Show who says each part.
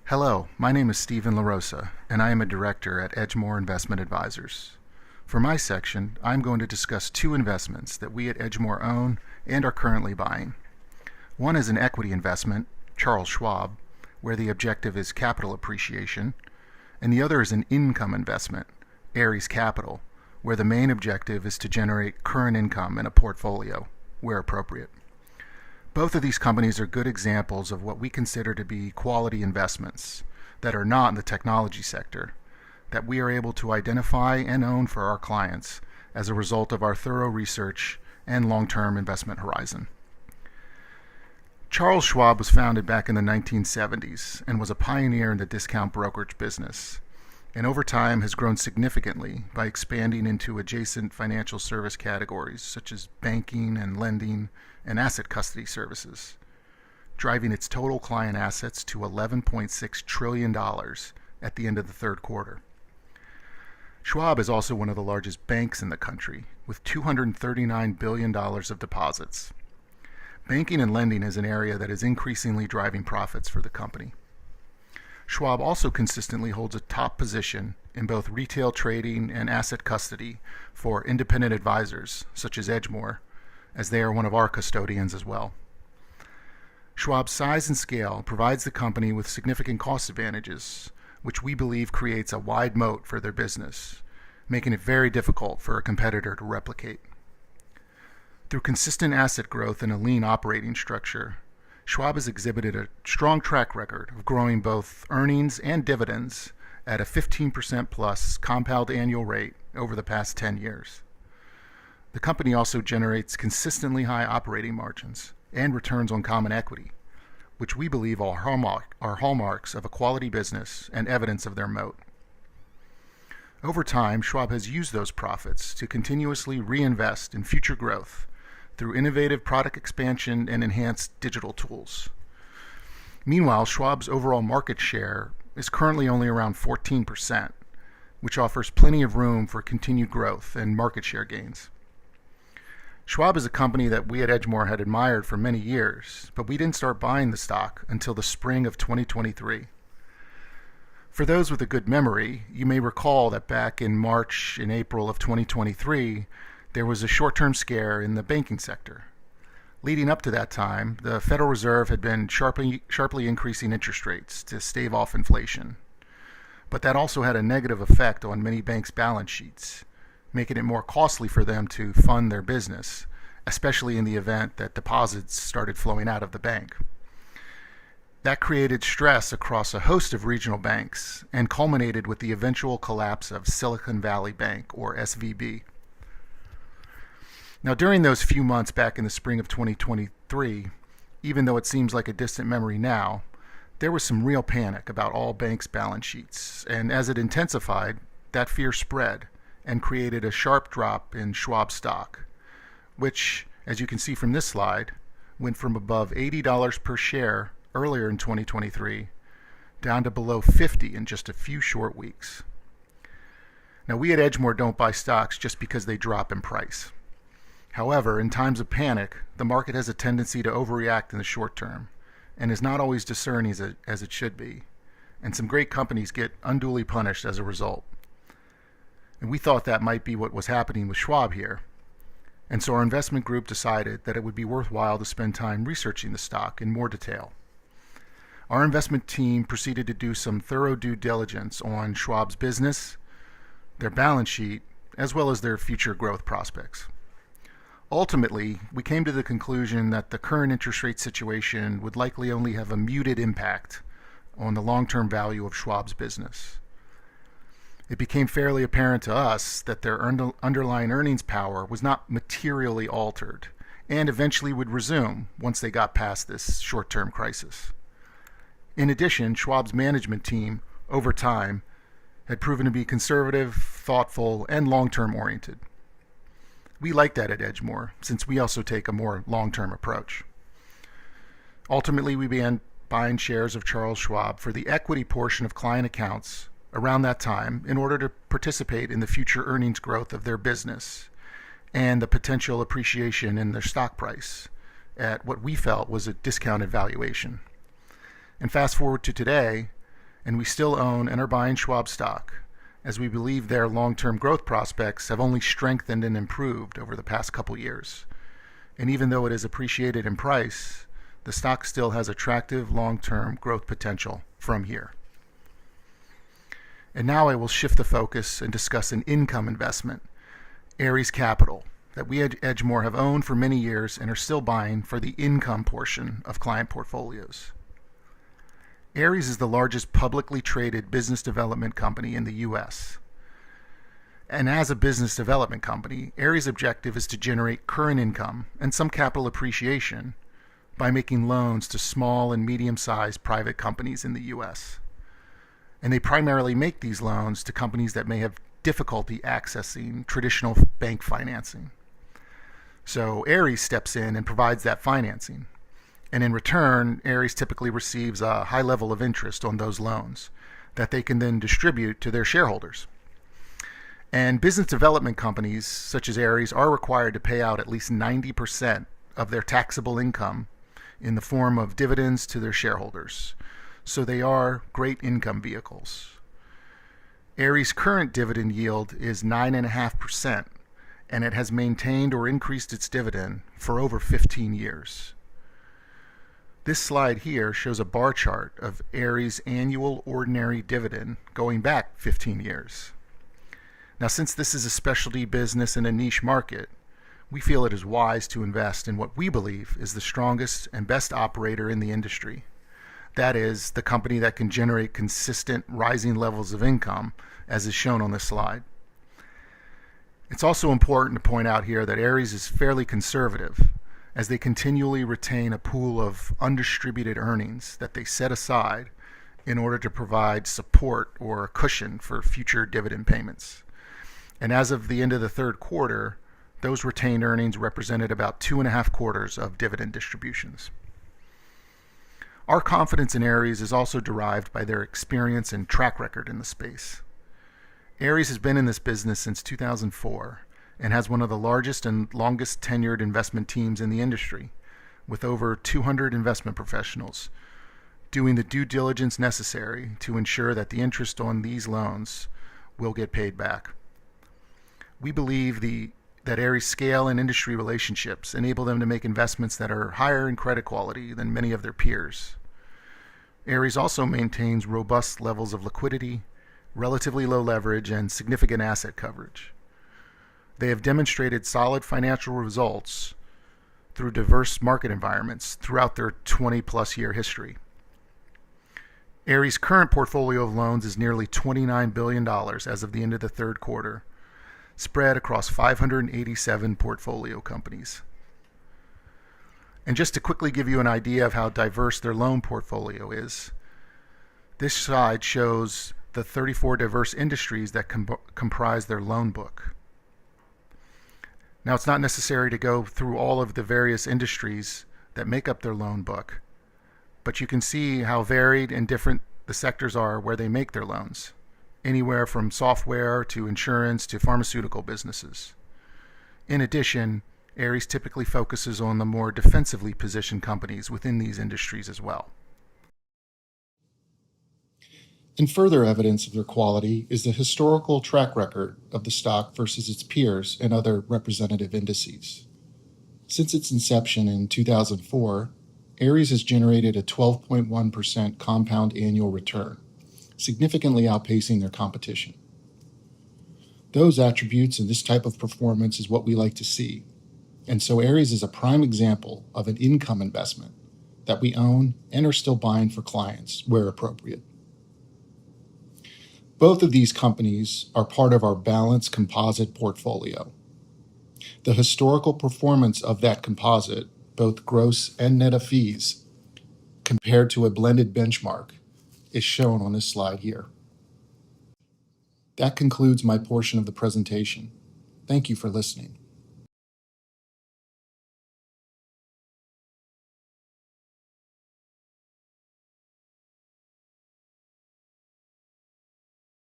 Speaker 1: Hello, my name is Stephen LaRosa, and I am a director at Edgemoor Investment Advisors. For my section, I'm going to discuss two investments that we at Edgemoor own and are currently buying. One is an equity investment, Charles Schwab, where the objective is capital appreciation, and the other is an income investment, Ares Capital, where the main objective is to generate current income in a portfolio, where appropriate. Both of these companies are good examples of what we consider to be quality investments that are not in the technology sector, that we are able to identify and own for our clients as a result of our thorough research and long-term investment horizon. Charles Schwab was founded back in the 1970s and was a pioneer in the discount brokerage business, and over time has grown significantly by expanding into adjacent financial service categories such as banking and lending and asset custody services, driving its total client assets to $11.6 trillion at the end of the third quarter. Schwab is also one of the largest banks in the country, with $239 billion of deposits. Banking and lending is an area that is increasingly driving profits for the company. Schwab also consistently holds a top position in both retail trading and asset custody for independent advisors, such as Edgemoor, as they are one of our custodians as well. Schwab's size and scale provides the company with significant cost advantages, which we believe creates a wide moat for their business, making it very difficult for a competitor to replicate. Through consistent asset growth and a lean operating structure, Schwab has exhibited a strong track record of growing both earnings and dividends at a 15% plus compound annual rate over the past 10 years. The company also generates consistently high operating margins and returns on common equity, which we believe are hallmarks of a quality business and evidence of their moat. Over time, Schwab has used those profits to continuously reinvest in future growth through innovative product expansion and enhanced digital tools. Meanwhile, Schwab's overall market share is currently only around 14%, which offers plenty of room for continued growth and market share gains. Schwab is a company that we at Edgemoor had admired for many years, but we didn't start buying the stock until the spring of 2023. For those with a good memory, you may recall that back in March and April of 2023, there was a short-term scare in the banking sector. Leading up to that time, the Federal Reserve had been sharply increasing interest rates to stave off inflation. But that also had a negative effect on many banks' balance sheets, making it more costly for them to fund their business, especially in the event that deposits started flowing out of the bank. That created stress across a host of regional banks and culminated with the eventual collapse of Silicon Valley Bank, or SVB. Now, during those few months back in the spring of 2023, even though it seems like a distant memory now, there was some real panic about all banks' balance sheets, and as it intensified, that fear spread and created a sharp drop in Schwab stock, which, as you can see from this slide, went from above $80 per share earlier in 2023 down to below $50 in just a few short weeks. Now, we at Edgemoor don't buy stocks just because they drop in price. However, in times of panic, the market has a tendency to overreact in the short term and is not always discerning as it should be, and some great companies get unduly punished as a result. And we thought that might be what was happening with Schwab here, and so our investment group decided that it would be worthwhile to spend time researching the stock in more detail. Our investment team proceeded to do some thorough due diligence on Schwab's business, their balance sheet, as well as their future growth prospects. Ultimately, we came to the conclusion that the current interest rate situation would likely only have a muted impact on the long-term value of Schwab's business. It became fairly apparent to us that their underlying earnings power was not materially altered and eventually would resume once they got past this short-term crisis. In addition, Schwab's management team, over time, had proven to be conservative, thoughtful, and long-term oriented. We like that at Edgemoor, since we also take a more long-term approach. Ultimately, we began buying shares of Charles Schwab for the equity portion of client accounts around that time in order to participate in the future earnings growth of their business and the potential appreciation in their stock price at what we felt was a discounted valuation. And fast forward to today, and we still own and are buying Schwab stock, as we believe their long-term growth prospects have only strengthened and improved over the past couple years. And even though it is appreciated in price, the stock still has attractive long-term growth potential from here. And now I will shift the focus and discuss an income investment, Ares Capital, that we at Edgemoor have owned for many years and are still buying for the income portion of client portfolios. Ares is the largest publicly traded business development company in the U.S. And as a business development company, Ares' objective is to generate current income and some capital appreciation by making loans to small and medium-sized private companies in the U.S. And they primarily make these loans to companies that may have difficulty accessing traditional bank financing. So Ares steps in and provides that financing. And in return, Ares typically receives a high level of interest on those loans that they can then distribute to their shareholders. And business development companies such as Ares are required to pay out at least 90% of their taxable income in the form of dividends to their shareholders. So they are great income vehicles. Ares' current dividend yield is 9.5%, and it has maintained or increased its dividend for over 15 years. This slide here shows a bar chart of Ares' annual ordinary dividend going back 15 years. Now, since this is a specialty business in a niche market, we feel it is wise to invest in what we believe is the strongest and best operator in the industry. That is, the company that can generate consistent rising levels of income, as is shown on this slide. It's also important to point out here that Ares is fairly conservative, as they continually retain a pool of undistributed earnings that they set aside in order to provide support or a cushion for future dividend payments. And as of the end of the third quarter, those retained earnings represented about 2.5 quarters of dividend distributions. Our confidence in Ares is also derived by their experience and track record in the space. Ares has been in this business since 2004 and has one of the largest and longest tenured investment teams in the industry, with over 200 investment professionals doing the due diligence necessary to ensure that the interest on these loans will get paid back. We believe that Ares' scale and industry relationships enable them to make investments that are higher in credit quality than many of their peers. Ares also maintains robust levels of liquidity, relatively low leverage, and significant asset coverage. They have demonstrated solid financial results through diverse market environments throughout their 20-plus year history. Ares' current portfolio of loans is nearly $29 billion as of the end of the third quarter, spread across 587 portfolio companies. And just to quickly give you an idea of how diverse their loan portfolio is, this slide shows the 34 diverse industries that comprise their loan book. Now, it's not necessary to go through all of the various industries that make up their loan book, but you can see how varied and different the sectors are where they make their loans, anywhere from software to insurance to pharmaceutical businesses. In addition, Ares typically focuses on the more defensively positioned companies within these industries as well.
Speaker 2: And further evidence of their quality is the historical track record of the stock versus its peers and other representative indices. Since its inception in 2004, Ares has generated a 12.1% compound annual return, significantly outpacing their competition. Those attributes and this type of performance is what we like to see. And so Ares is a prime example of an income investment that we own and are still buying for clients where appropriate. Both of these companies are part of our balanced composite portfolio. The historical performance of that composite, both gross and net of fees, compared to a blended benchmark, is shown on this slide here. That concludes my portion of the presentation. Thank you for listening.